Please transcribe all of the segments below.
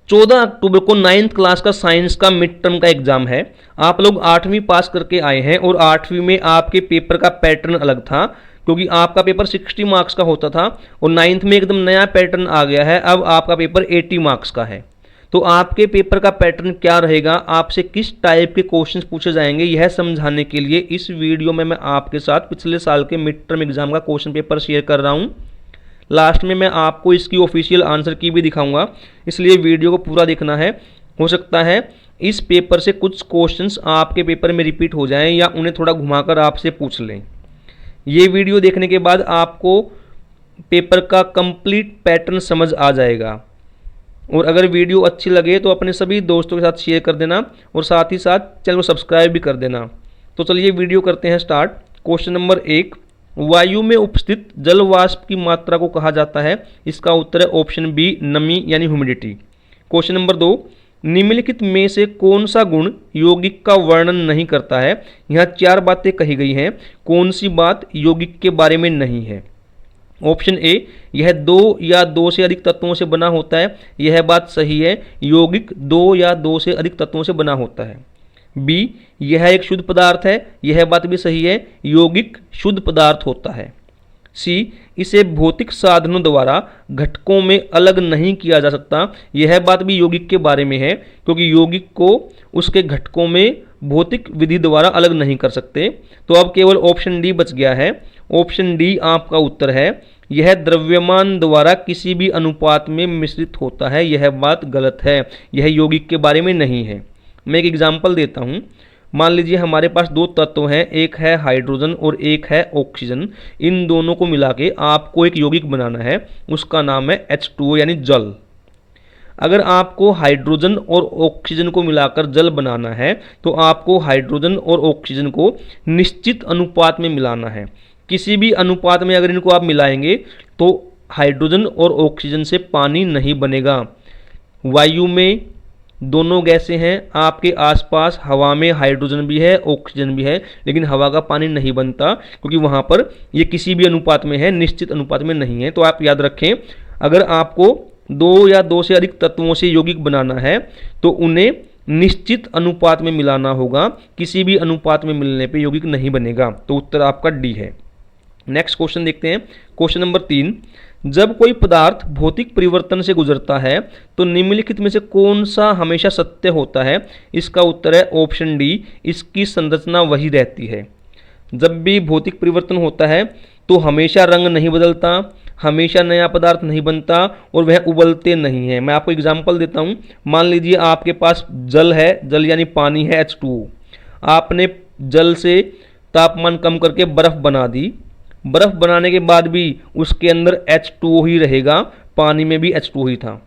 14 अक्टूबर को 9th class का science का मिड टर्म का एग्जाम है। आप लोग 8वीं पास करके आए हैं और 8वीं में आपके पेपर का पैटर्न अलग था, क्योंकि आपका पेपर 60 मार्क्स का होता था और 9th में एकदम नया पैटर्न आ गया है। अब आपका पेपर 80 मार्क्स का है। तो आपके पेपर का पैटर्न क्या रहेगा, आपसे किस टाइप के क्वेश्चंस पूछे जाएंगे, यह समझाने के लिए इस वीडियो में मैं आपके साथ पिछले साल के मिड टर्म एग्जाम का क्वेश्चन पेपर शेयर कर रहा हूँ। लास्ट में मैं आपको इसकी ऑफिशियल आंसर की भी दिखाऊंगा, इसलिए वीडियो को पूरा देखना है। हो सकता है इस पेपर से कुछ क्वेश्चंस आपके पेपर में रिपीट हो जाएं या उन्हें थोड़ा घुमाकर आपसे पूछ लें। ये वीडियो देखने के बाद आपको पेपर का कंप्लीट पैटर्न समझ आ जाएगा। और अगर वीडियो अच्छी लगे तो अपने सभी दोस्तों के साथ शेयर कर देना और साथ ही साथ चैनल को सब्सक्राइब भी कर देना। तो चलिए वीडियो करते हैं स्टार्ट। क्वेश्चन नंबर 1, वायु में उपस्थित जल वाष्प की मात्रा को कहा जाता है। इसका उत्तर है ऑप्शन बी, नमी यानी ह्यूमिडिटी। क्वेश्चन नंबर 2, निम्नलिखित में से कौन सा गुण यौगिक का वर्णन नहीं करता है। यहाँ 4 बातें कही गई हैं, कौन सी बात यौगिक के बारे में नहीं है। ऑप्शन ए, यह 2 या 2 से अधिक तत्वों से बना होता है। यह बात सही है, यौगिक 2 या 2 से अधिक तत्वों से बना होता है। बी, यह एक शुद्ध पदार्थ है। यह बात भी सही है, यौगिक शुद्ध पदार्थ होता है। सी, इसे भौतिक साधनों द्वारा घटकों में अलग नहीं किया जा सकता। यह बात भी यौगिक के बारे में है, क्योंकि यौगिक को उसके घटकों में भौतिक विधि द्वारा अलग नहीं कर सकते। तो अब केवल ऑप्शन डी बच गया है। ऑप्शन डी आपका उत्तर है, यह द्रव्यमान द्वारा किसी भी अनुपात में मिश्रित होता है। यह बात गलत है, यह यौगिक के बारे में नहीं है। मैं एक एग्जाम्पल देता हूँ। मान लीजिए हमारे पास 2 तत्व हैं, एक है हाइड्रोजन और एक है ऑक्सीजन। इन दोनों को मिला के आपको एक यौगिक बनाना है, उसका नाम है H2O यानी जल। अगर आपको हाइड्रोजन और ऑक्सीजन को मिलाकर जल बनाना है तो आपको हाइड्रोजन और ऑक्सीजन को निश्चित अनुपात में मिलाना है। किसी भी अनुपात में अगर इनको आप मिलाएंगे तो हाइड्रोजन और ऑक्सीजन से पानी नहीं बनेगा। वायु में दोनों गैसें हैं, आपके आसपास हवा में हाइड्रोजन भी है, ऑक्सीजन भी है, लेकिन हवा का पानी नहीं बनता, क्योंकि वहाँ पर ये किसी भी अनुपात में है, निश्चित अनुपात में नहीं है। तो आप याद रखें, अगर आपको 2 या 2 से अधिक तत्वों से यौगिक बनाना है तो उन्हें निश्चित अनुपात में मिलाना होगा। किसी भी अनुपात में मिलने पे यौगिक नहीं बनेगा। तो उत्तर आपका डी है। नेक्स्ट क्वेश्चन देखते हैं। क्वेश्चन नंबर 3, जब कोई पदार्थ भौतिक परिवर्तन से गुजरता है तो निम्नलिखित में से कौन सा हमेशा सत्य होता है। इसका उत्तर है ऑप्शन डी, इसकी संरचना वही रहती है। जब भी भौतिक परिवर्तन होता है तो हमेशा रंग नहीं बदलता, हमेशा नया पदार्थ नहीं बनता और वह उबलते नहीं हैं। मैं आपको एग्जाम्पल देता हूँ। मान लीजिए आपके पास जल है, जल यानी पानी है H2O। आपने जल से तापमान कम करके बर्फ़ बना दी। बर्फ़ बनाने के बाद भी उसके अंदर H2O ही रहेगा, पानी में भी H2O ही था।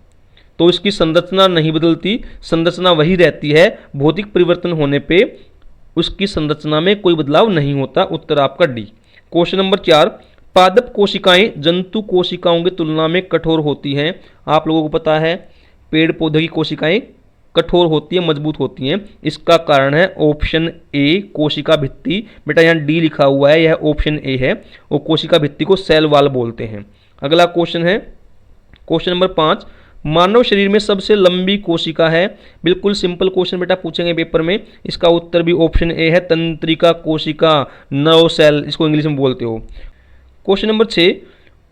तो इसकी संरचना नहीं बदलती, संरचना वही रहती है। भौतिक परिवर्तन होने पे उसकी संरचना में कोई बदलाव नहीं होता। उत्तर आपका डी। क्वेश्चन नंबर 4, पादप कोशिकाएं जंतु कोशिकाओं की तुलना में कठोर होती हैं। आप लोगों को पता है पेड़ पौधे की कोशिकाएं कठोर होती है, मजबूत होती हैं। इसका कारण है ऑप्शन ए, कोशिका भित्ति। बेटा यहाँ डी लिखा हुआ है, यह ऑप्शन ए है और कोशिका भित्ति को सेल वॉल बोलते हैं। अगला क्वेश्चन है क्वेश्चन नंबर 5, मानव शरीर में सबसे लंबी कोशिका है। बिल्कुल सिंपल क्वेश्चन बेटा पूछेंगे पेपर में। इसका उत्तर भी ऑप्शन ए है, तंत्रिका कोशिका, नर्व सेल इसको इंग्लिश में बोलते हो। क्वेश्चन नंबर 6,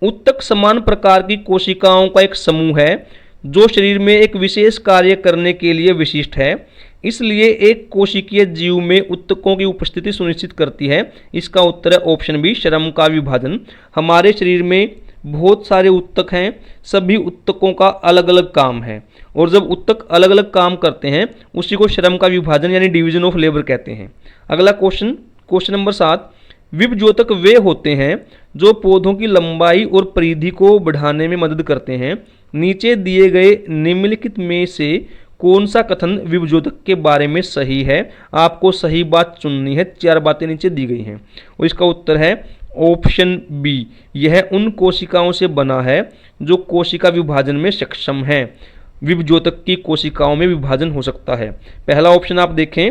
उत्तक समान प्रकार की कोशिकाओं का एक समूह है जो शरीर में एक विशेष कार्य करने के लिए विशिष्ट है, इसलिए एक कोशिकीय जीव में उत्तकों की उपस्थिति सुनिश्चित करती है। इसका उत्तर है ऑप्शन बी, श्रम का विभाजन। हमारे शरीर में बहुत सारे उत्तक हैं, सभी उत्तकों का अलग अलग काम है और जब उत्तक अलग अलग काम करते हैं उसी को श्रम का विभाजन यानी डिवीजन ऑफ लेबर कहते हैं। अगला क्वेश्चन नंबर 7, विभज्योतक वे होते हैं जो पौधों की लंबाई और परिधि को बढ़ाने में मदद करते हैं। नीचे दिए गए निम्नलिखित में से कौन सा कथन विभज्योतक के बारे में सही है। आपको सही बात चुननी है। 4 बातें नीचे दी गई हैं और इसका उत्तर है ऑप्शन बी, यह उन कोशिकाओं से बना है जो कोशिका विभाजन में सक्षम हैं। विभज्योतक की कोशिकाओं में विभाजन हो सकता है। पहला ऑप्शन आप देखें,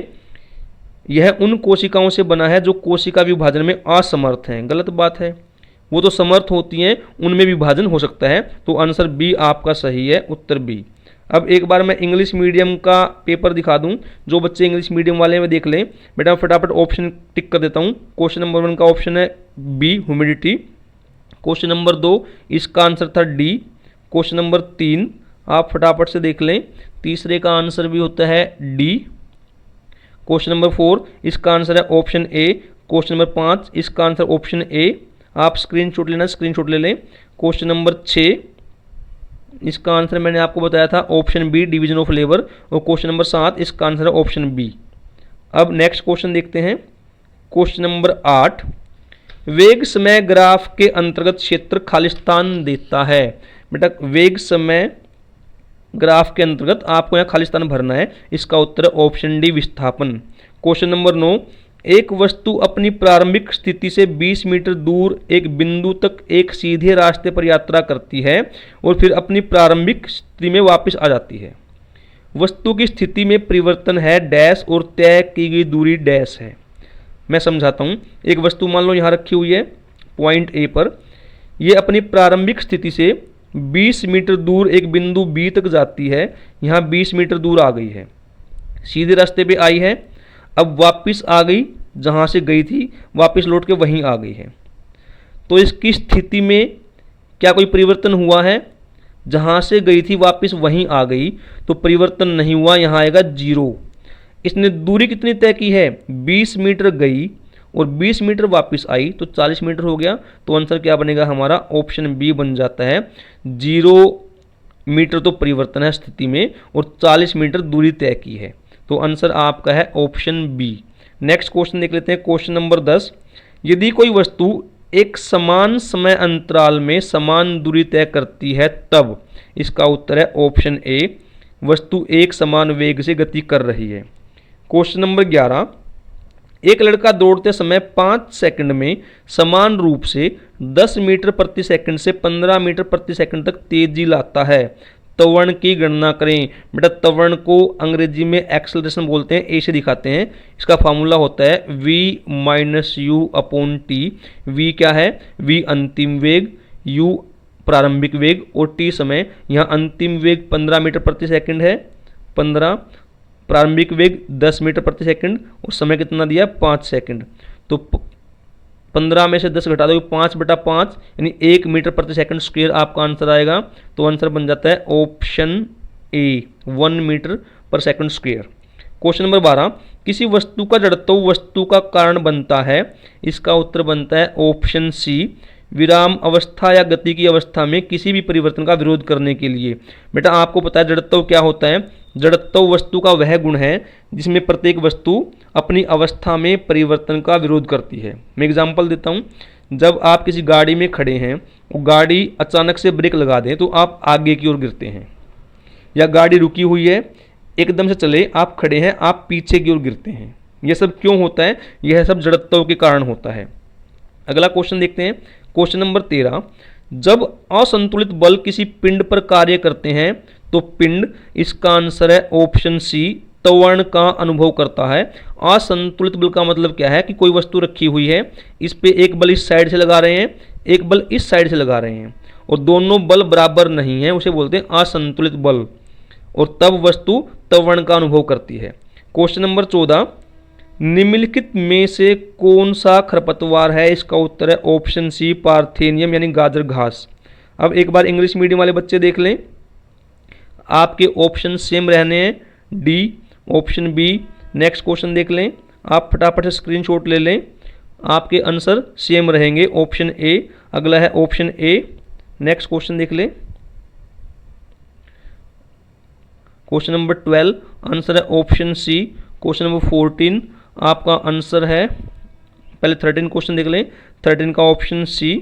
यह उन कोशिकाओं से बना है जो कोशिका विभाजन में असमर्थ हैं। गलत बात है, वो तो समर्थ होती हैं, उनमें विभाजन हो सकता है। तो आंसर बी आपका सही है, उत्तर बी। अब एक बार मैं इंग्लिश मीडियम का पेपर दिखा दूं, जो बच्चे इंग्लिश मीडियम वाले में देख लें। बेटा फटाफट ऑप्शन टिक कर देता हूं। क्वेश्चन नंबर 1 का ऑप्शन है बी, ह्यूमिडिटी। क्वेश्चन नंबर 2 इसका आंसर था डी। क्वेश्चन नंबर 3 आप फटाफट से देख लें, तीसरे का आंसर भी होता है डी। क्वेश्चन नंबर 4 इसका आंसर है ऑप्शन ए। क्वेश्चन नंबर 5 इसका आंसर ऑप्शन ए। आप स्क्रीनशॉट लेना, स्क्रीनशॉट ले लें। क्वेश्चन नंबर 6 इसका आंसर मैंने आपको बताया था option B, division of labour. और क्वेश्चन नंबर 7 इसका आंसर है ऑप्शन बी। अब नेक्स्ट क्वेश्चन देखते हैं। क्वेश्चन नंबर 8, वेग समय ग्राफ के अंतर्गत क्षेत्र खालिस्तान देता है। बेटा वेग समय ग्राफ के अंतर्गत आपको यहाँ खालिस्तान भरना है। इसका उत्तर है ऑप्शन डी, विस्थापन। क्वेश्चन नंबर 9, एक वस्तु अपनी प्रारंभिक स्थिति से 20 मीटर दूर एक बिंदु तक एक सीधे रास्ते पर यात्रा करती है और फिर अपनी प्रारंभिक स्थिति में वापस आ जाती है। वस्तु की स्थिति में परिवर्तन है डैश और तय की गई दूरी डैश है। मैं समझाता हूँ। एक वस्तु मान लो यहाँ रखी हुई है पॉइंट ए पर, यह अपनी प्रारंभिक स्थिति से 20 मीटर दूर एक बिंदु बी तक जाती है। यहाँ 20 मीटर दूर आ गई है, सीधे रास्ते पे आई है, अब वापस आ गई, जहाँ से गई थी वापस लौट के वहीं आ गई है। तो इसकी स्थिति में क्या कोई परिवर्तन हुआ है? जहाँ से गई थी वापस वहीं आ गई, तो परिवर्तन नहीं हुआ, यहाँ आएगा 0। इसने दूरी कितनी तय की है? 20 मीटर गई और 20 मीटर वापस आई, तो 40 मीटर हो गया। तो आंसर क्या बनेगा हमारा? ऑप्शन बी बन जाता है। 0 मीटर तो परिवर्तन है स्थिति में और 40 मीटर दूरी तय की है, तो आंसर आपका है ऑप्शन बी। नेक्स्ट क्वेश्चन देख लेते हैं। क्वेश्चन नंबर 10, यदि कोई वस्तु एक समान समय अंतराल में समान दूरी तय करती है तब। इसका उत्तर है ऑप्शन ए, वस्तु एक समान वेग से गति कर रही है। क्वेश्चन नंबर 11, एक लड़का दौड़ते समय 5 सेकंड में समान रूप से 10 मीटर प्रति सेकंड से 15 मीटर प्रति सेकंड तक तेजी लाता है। त्वरण की गणना करें। बेटा त्वरण को अंग्रेजी में एक्सेलरेशन बोलते हैं, ए से दिखाते हैं। इसका फार्मूला होता है v - u upon T. v क्या है? v अंतिम वेग, u प्रारंभिक वेग और t समय। यहाँ अंतिम वेग 15 मीटर प्रति सेकंड है, 15, प्रारंभिक वेग 10 मीटर प्रति सेकंड और समय कितना दिया? 5 सेकंड। तो 15 में से 10 घटा दो, 5/5 यानी 1 मीटर प्रति सेकंड स्क्वायर आपका आंसर आएगा। तो आंसर बन जाता है ऑप्शन ए, 1 मीटर पर सेकंड स्क्वायर। क्वेश्चन नंबर 12, किसी वस्तु का जड़त्व वस्तु का कारण बनता है। इसका उत्तर बनता है ऑप्शन सी, विराम अवस्था या गति की अवस्था में किसी भी परिवर्तन का विरोध करने के लिए। बेटा आपको पता है जड़त्व क्या होता है? जड़त्व वस्तु का वह गुण है जिसमें प्रत्येक वस्तु अपनी अवस्था में परिवर्तन का विरोध करती है। मैं एग्जांपल देता हूँ। जब आप किसी गाड़ी में खड़े हैं, वो गाड़ी अचानक से ब्रेक लगा दें तो आप आगे की ओर गिरते हैं, या गाड़ी रुकी हुई है एकदम से चले, आप खड़े हैं, आप पीछे की ओर गिरते हैं। यह सब क्यों होता है? यह सब जड़त्व के कारण होता है। अगला क्वेश्चन देखते हैं। क्वेश्चन नंबर 13, जब असंतुलित बल किसी पिंड पर कार्य करते हैं तो पिंड, इसका आंसर है ऑप्शन सी, त्वरण का अनुभव करता है। असंतुलित बल का मतलब क्या है? कि कोई वस्तु रखी हुई है, इस पे एक बल इस साइड से लगा रहे हैं, एक बल इस साइड से लगा रहे हैं और दोनों बल बराबर नहीं है, उसे बोलते हैं असंतुलित बल, और तब वस्तु त्वरण का अनुभव करती है। क्वेश्चन नंबर 14, निम्नलिखित में से कौन सा खरपतवार है? इसका उत्तर है ऑप्शन सी, पार्थेनियम यानी गाजर घास। अब एक बार इंग्लिश मीडियम वाले बच्चे देख लें, आपके ऑप्शन सेम रहने हैं, D, option B. Next question देख लें, आप फटाफट से स्क्रीनशॉट ले लें, आपके आंसर सेम रहेंगे, ऑप्शन ए। अगला है ऑप्शन ए। नेक्स्ट क्वेश्चन देख लें। क्वेश्चन नंबर 12 आंसर है ऑप्शन सी। क्वेश्चन नंबर 14 आपका आंसर है, पहले 13 क्वेश्चन देख लें, 13 का ऑप्शन सी।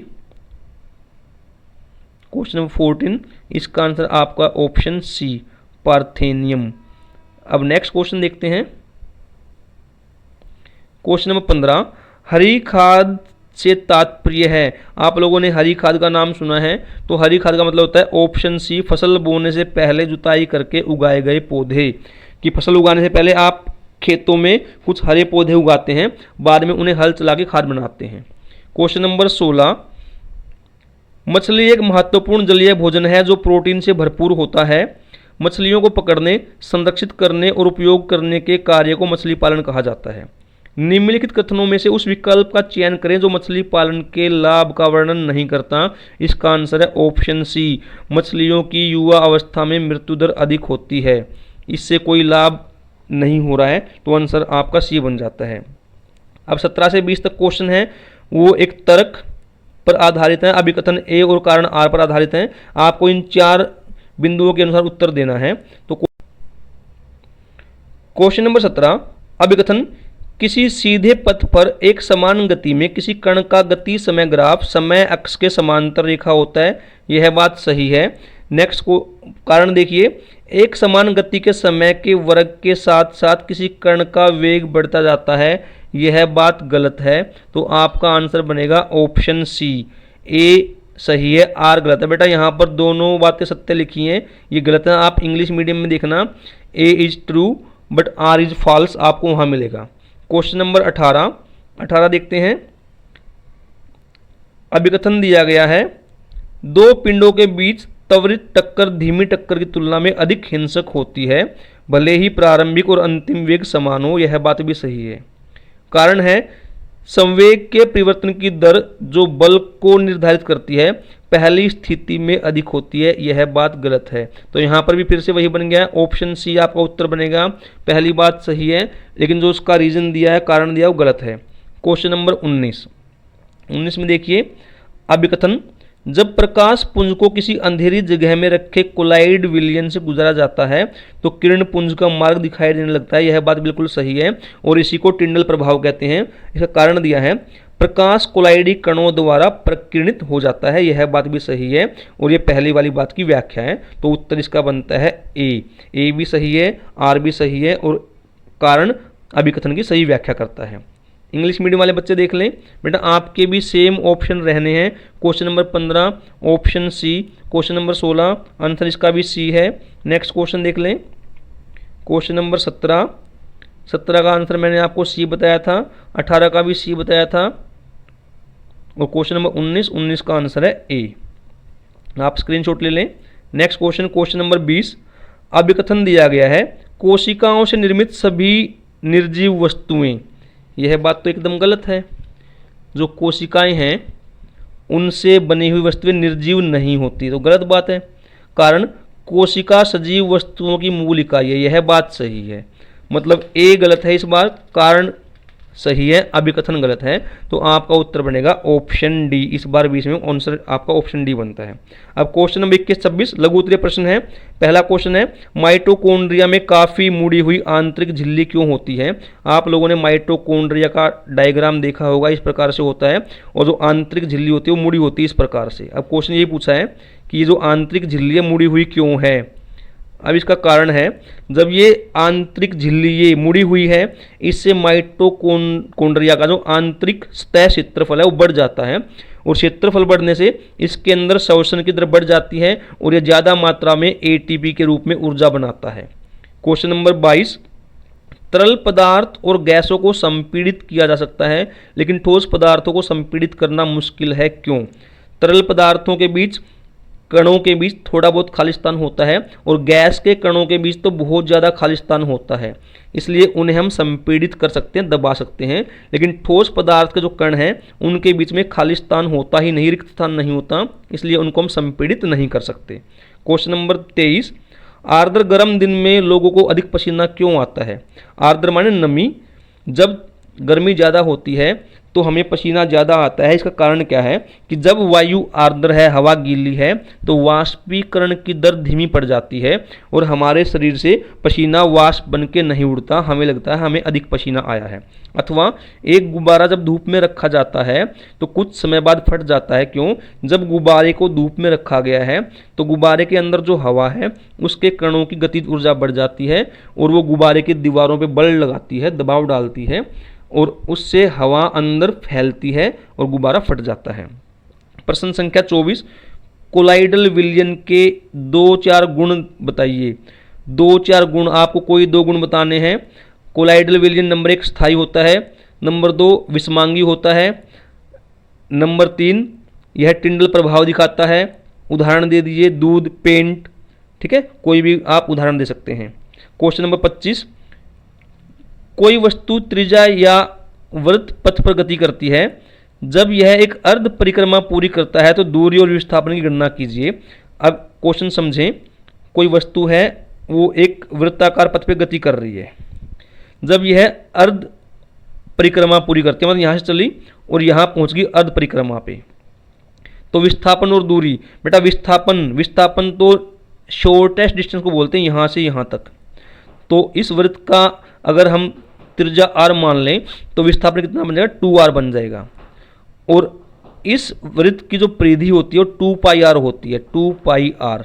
क्वेश्चन नंबर 14 इसका आंसर आपका ऑप्शन सी, पार्थेनियम। अब नेक्स्ट क्वेश्चन देखते हैं। क्वेश्चन नंबर 15, हरी खाद से तात्पर्य है। आप लोगों ने हरी खाद का नाम सुना है, तो हरी खाद का मतलब होता है ऑप्शन सी, फसल बोने से पहले जुताई करके उगाए गए पौधे। कि फसल उगाने से पहले आप खेतों में कुछ हरे पौधे उगाते हैं, बाद में उन्हें हल चला के खाद बनाते हैं। क्वेश्चन नंबर 16, मछली एक महत्वपूर्ण जलीय भोजन है जो प्रोटीन से भरपूर होता है। मछलियों को पकड़ने, संरक्षित करने और उपयोग करने के कार्य को मछली पालन कहा जाता है। निम्नलिखित कथनों में से उस विकल्प का चयन करें जो मछली पालन के लाभ का वर्णन नहीं करता। इसका आंसर है ऑप्शन सी, मछलियों की युवा अवस्था में मृत्यु दर अधिक होती है, इससे कोई लाभ नहीं हो रहा है, तो आंसर आपका सी बन जाता है। अब 17 से 20 तक क्वेश्चन है, वो एक तर्क पर आधारित है, अभिकथन ए और कारण आर पर आधारित है। आपको इन 4 बिंदुओं के अनुसार उत्तर देना है। तो क्वेश्चन नंबर 17, अभिकथन, किसी सीधे पथ पर एक समान गति में किसी कण का गति समय ग्राफ समय अक्ष के समांतर रेखा होता है, यह बात सही है। नेक्स्ट को कारण देखिए, एक समान गति के समय के वर्ग के साथ साथ किसी कण का वेग बढ़ता जाता है, यह बात गलत है। तो आपका आंसर बनेगा ऑप्शन सी, ए सही है, आर गलत है। बेटा यहाँ पर दोनों बातें सत्य लिखी हैं, ये गलत है। आप इंग्लिश मीडियम में देखना, A is true but R is false, आपको वहाँ मिलेगा। क्वेश्चन नंबर 18 देखते हैं। अभिकथन दिया गया है, दो पिंडों के बीच त्वरित टक्कर धीमी टक्कर की तुलना में अधिक हिंसक होती है, भले ही प्रारंभिक और अंतिम वेग समान हो, यह बात भी सही है। कारण है, संवेग के परिवर्तन की दर जो बल को निर्धारित करती है पहली स्थिति में अधिक होती है, यह बात गलत है। तो यहाँ पर भी फिर से वही बन गया, ऑप्शन सी आपका उत्तर बनेगा। पहली बात सही है, लेकिन जो उसका रीजन दिया है, कारण दिया, वो गलत है। क्वेश्चन नंबर 19 में देखिए, अभिकथन, जब प्रकाश पुंज को किसी अंधेरी जगह में रखे कोलाइड विलयन से गुजरा जाता है तो किरण पुंज का मार्ग दिखाई देने लगता है, यह बात बिल्कुल सही है और इसी को टिंडल प्रभाव कहते हैं। इसका कारण दिया है, प्रकाश कोलाइडी कणों द्वारा प्रकीर्णित हो जाता है, यह बात भी सही है और ये पहली वाली बात की व्याख्या है। तो उत्तर इसका बनता है ए भी सही है, आर भी सही है और कारण अभिकथन की सही व्याख्या करता है। इंग्लिश मीडियम वाले बच्चे देख लें, बेटा आपके भी सेम ऑप्शन रहने हैं। Question number 15 option C, question number 16 answer इसका भी सी है। नेक्स्ट क्वेश्चन देख लें, क्वेश्चन नंबर 17 का आंसर मैंने आपको सी बताया था, 18 का भी सी बताया था और क्वेश्चन नंबर 19 का आंसर है ए। आप स्क्रीनशॉट ले लें। नेक्स्ट क्वेश्चन नंबर 20, अभिकथन दिया गया है, कोशिकाओं से निर्मित सभी निर्जीव वस्तुएं, यह बात तो एकदम गलत है। जो कोशिकाएं हैं उनसे बनी हुई वस्तुएं निर्जीव नहीं होती, तो गलत बात है। कारण, कोशिका सजीव वस्तुओं की मूल इकाई है, यह बात सही है। मतलब ए गलत है इस बार, कारण सही है, अभिकथन गलत है। तो आपका उत्तर बनेगा ऑप्शन डी। इस बार 20 में आंसर आपका ऑप्शन डी बनता है। अब क्वेश्चन नंबर 21-26 लघु उत्तरीय प्रश्न है। पहला क्वेश्चन है, माइटोकॉन्ड्रिया में काफ़ी मुड़ी हुई आंतरिक झिल्ली क्यों होती है। आप लोगों ने माइटोकॉन्ड्रिया का डायग्राम देखा होगा, इस प्रकार से होता है और जो आंतरिक झिल्ली होती है वो मुड़ी होती है इस प्रकार से। अब क्वेश्चन ये पूछा है कि ये जो आंतरिक झिल्ली है मुड़ी हुई क्यों है। अब इसका कारण है, जब ये आंतरिक झिल्ली ये मुड़ी हुई है, इससे माइटोकॉन्ड्रिया का जो आंतरिक सतह क्षेत्रफल है वो बढ़ जाता है और क्षेत्रफल बढ़ने से इसके अंदर श्वसन की दर बढ़ जाती है और यह ज़्यादा मात्रा में एटीपी के रूप में ऊर्जा बनाता है। क्वेश्चन नंबर 22, तरल पदार्थ और गैसों को संपीड़ित किया जा सकता है लेकिन ठोस पदार्थों को संपीड़ित करना मुश्किल है, क्यों। तरल पदार्थों के बीच कणों के बीच थोड़ा बहुत खालिस्तान होता है और गैस के कणों के बीच तो बहुत ज़्यादा खालिस्तान होता है, इसलिए उन्हें हम संपीड़ित कर सकते हैं, दबा सकते हैं। लेकिन ठोस पदार्थ के जो कण हैं उनके बीच में खालिस्तान होता ही नहीं, रिक्त स्थान नहीं होता, इसलिए उनको हम संपीड़ित नहीं कर सकते। क्वेश्चन नंबर 23, आर्द्र गर्म दिन में लोगों को अधिक पसीना क्यों आता है। आर्द्र माने नमी, जब गर्मी ज़्यादा होती है तो हमें पसीना ज़्यादा आता है। इसका कारण क्या है कि जब वायु आर्द्र है, हवा गीली है, तो वाष्पीकरण की दर धीमी पड़ जाती है और हमारे शरीर से पसीना वाष्प बन के नहीं उड़ता, हमें लगता है हमें अधिक पसीना आया है। अथवा एक गुब्बारा जब धूप में रखा जाता है तो कुछ समय बाद फट जाता है, क्यों। जब गुब्बारे को धूप में रखा गया है तो गुब्बारे के अंदर जो हवा है उसके कणों की गतिज ऊर्जा बढ़ जाती है और वो गुब्बारे की दीवारों पर बल लगाती है, दबाव डालती है और उससे हवा अंदर फैलती है और गुब्बारा फट जाता है। प्रश्न संख्या 24, कोलाइडल विलयन के 2-4 गुण बताइए। 2-4 गुण, आपको कोई 2 गुण बताने हैं। कोलाइडल विलयन नंबर 1 स्थायी होता है, नंबर 2 विषमांगी होता है, नंबर 3 यह टिंडल प्रभाव दिखाता है। उदाहरण दे दीजिए, दूध, पेंट, ठीक है, कोई भी आप उदाहरण दे सकते हैं। क्वेश्चन नंबर 25, कोई वस्तु त्रिज्या या वृत्त पथ पर गति करती है, जब यह एक अर्ध परिक्रमा पूरी करता है तो दूरी और विस्थापन की गणना कीजिए। अब क्वेश्चन समझें, कोई वस्तु है वो एक वृत्ताकार पथ पे गति कर रही है, जब यह अर्ध परिक्रमा पूरी करती है, मतलब यहाँ से चली और यहाँ पहुँच गई अर्ध परिक्रमा पे, तो विस्थापन और दूरी, बेटा विस्थापन तो शॉर्टेस्ट डिस्टेंस को बोलते हैं यहाँ से यहाँ तक। तो इस वृत्त का अगर हम त्रिज्या r मान लें तो विस्थापन कितना बन जाएगा, 2r बन जाएगा। और इस वृत्त की जो परिधि होती है वो 2 पाई r होती है, 2 पाई r।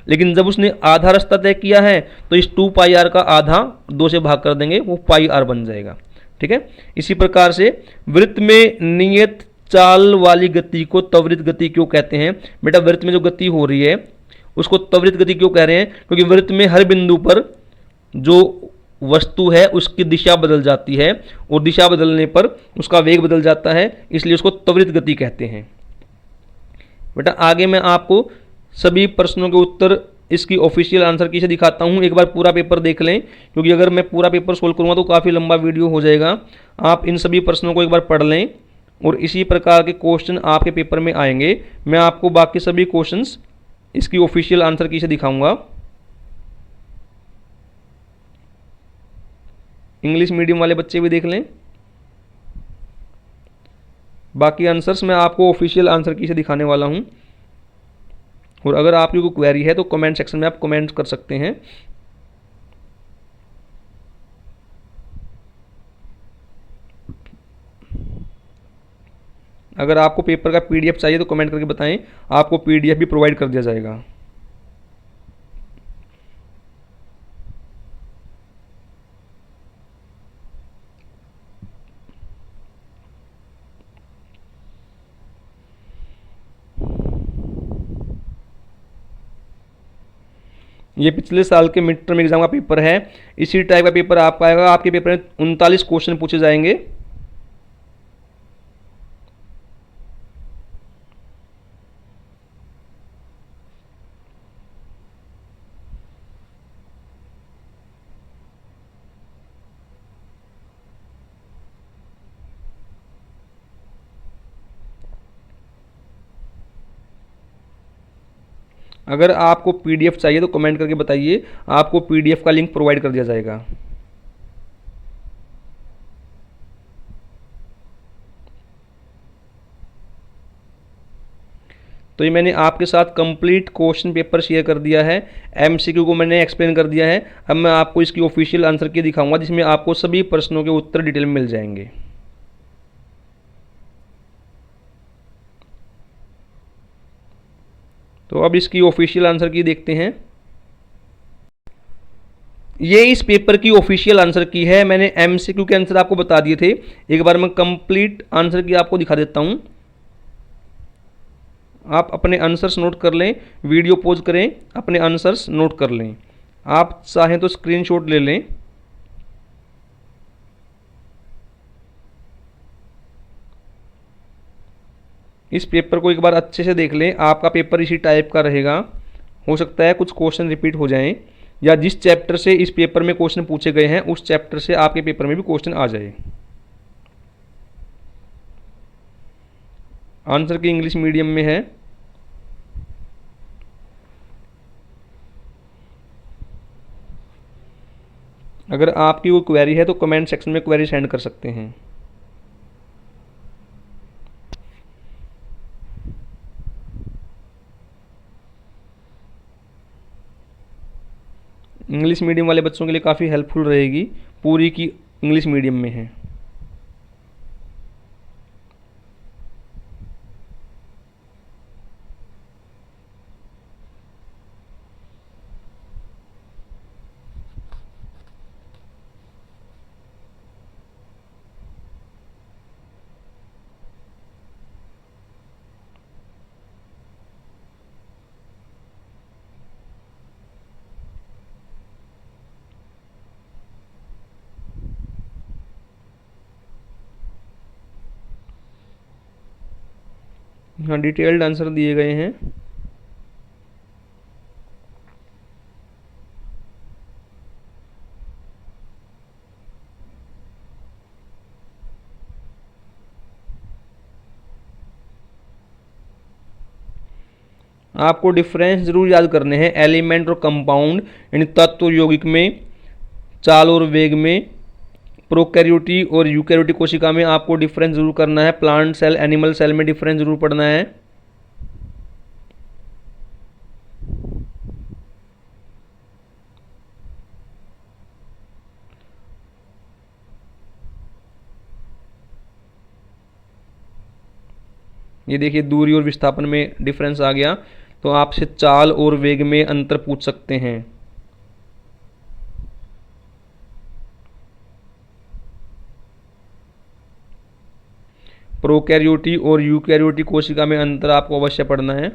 लेकिन जब उसने आधा रास्ता तय किया है तो इस 2 पाई r का आधा 2 से भाग कर देंगे, वो पाई r बन जाएगा। ठीक है, इसी प्रकार से वृत्त में नियत चाल वाली गति को त्वरित गति क्यों कहते हैं? बेटा वृत्त में जो गति हो रही है उसको त्वरित गति क्यों कह रहे हैं? क्योंकि वृत्त में हर बिंदु पर जो वस्तु है उसकी दिशा बदल जाती है और दिशा बदलने पर उसका वेग बदल जाता है, इसलिए उसको त्वरित गति कहते हैं। बेटा आगे मैं आपको सभी प्रश्नों के उत्तर इसकी ऑफिशियल आंसर की से दिखाता हूँ। एक बार पूरा पेपर देख लें, क्योंकि अगर मैं पूरा पेपर सोल्व करूँगा तो काफ़ी लंबा वीडियो हो जाएगा। आप इन सभी प्रश्नों को एक बार पढ़ लें और इसी प्रकार के क्वेश्चन आपके पेपर में आएंगे। मैं आपको बाकी सभी क्वेश्चंस इसकी ऑफिशियल आंसर की से दिखाऊंगा। इंग्लिश मीडियम वाले बच्चे भी देख लें, बाकी आंसर्स मैं आपको ऑफिशियल आंसर की से दिखाने वाला हूं। और अगर आपकी कोई क्वेरी है तो कमेंट सेक्शन में आप कमेंट कर सकते हैं। अगर आपको पेपर का पीडीएफ चाहिए तो कमेंट करके बताएं, आपको पीडीएफ भी प्रोवाइड कर दिया जाएगा। ये पिछले साल के मिड टर्म एग्जाम का पेपर है, इसी टाइप का पेपर आपका आएगा। आपके पेपर में 39 क्वेश्चन पूछे जाएंगे। अगर आपको पीडीएफ चाहिए तो कमेंट करके बताइए, आपको पीडीएफ का लिंक प्रोवाइड कर दिया जाएगा। तो ये मैंने आपके साथ कंप्लीट क्वेश्चन पेपर शेयर कर दिया है, एमसीक्यू को मैंने एक्सप्लेन कर दिया है। अब मैं आपको इसकी ऑफिशियल आंसर की दिखाऊंगा, जिसमें आपको सभी प्रश्नों के उत्तर डिटेल में मिल जाएंगे। तो अब इसकी ऑफिशियल आंसर की देखते हैं। ये इस पेपर की ऑफिशियल आंसर की है। मैंने एमसीक्यू के आंसर आपको बता दिए थे, एक बार मैं कंप्लीट आंसर की आपको दिखा देता हूं। आप अपने आंसर्स नोट कर लें, वीडियो पॉज करें, अपने आंसर्स नोट कर लें। आप चाहें तो स्क्रीनशॉट ले लें। इस पेपर को एक बार अच्छे से देख लें, आपका पेपर इसी टाइप का रहेगा। हो सकता है कुछ क्वेश्चन रिपीट हो जाएं, या जिस चैप्टर से इस पेपर में क्वेश्चन पूछे गए हैं उस चैप्टर से आपके पेपर में भी क्वेश्चन आ जाए। आंसर की इंग्लिश मीडियम में है। अगर आपकी कोई क्वेरी है तो कमेंट सेक्शन में क्वेरी सेंड कर सकते हैं। इंग्लिश मीडियम वाले बच्चों के लिए काफ़ी हेल्पफुल रहेगी, पूरी की इंग्लिश मीडियम में है। हाँ, डिटेल्ड आंसर दिए गए हैं। आपको डिफरेंस जरूर याद करने हैं एलिमेंट और कंपाउंड, यानी तत्व और यौगिक में, चाल और वेग में, प्रोकैरियोटी और यूकैरियोटिक कोशिका में आपको डिफरेंस जरूर करना है, प्लांट सेल एनिमल सेल में डिफरेंस जरूर पढ़ना है। ये देखिए दूरी और विस्थापन में डिफरेंस आ गया, तो आपसे चाल और वेग में अंतर पूछ सकते हैं। प्रोकैरियोटी और यूकैरियोटिक कोशिका में अंतर आपको अवश्य पढ़ना है।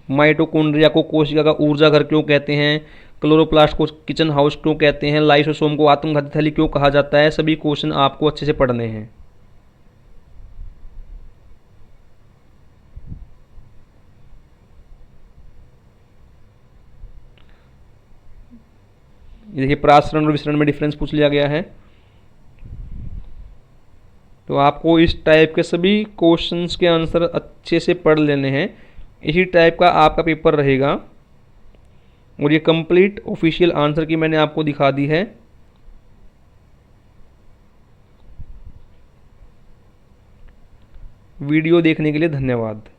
माइटोकॉन्ड्रिया को कोशिका का ऊर्जा घर क्यों कहते हैं, क्लोरोप्लास्ट को किचन हाउस क्यों कहते हैं, लाइसोसोम को आत्मघाती थैली क्यों कहा जाता है, सभी क्वेश्चन आपको अच्छे से पढ़ने हैं। देखिए प्रासरण और विसरण में डिफरेंस पूछ लिया गया है। तो आपको इस टाइप के सभी क्वेश्चंस के आंसर अच्छे से पढ़ लेने हैं। इसी टाइप का आपका पेपर रहेगा और ये कंप्लीट ऑफिशियल आंसर की मैंने आपको दिखा दी है। वीडियो देखने के लिए धन्यवाद।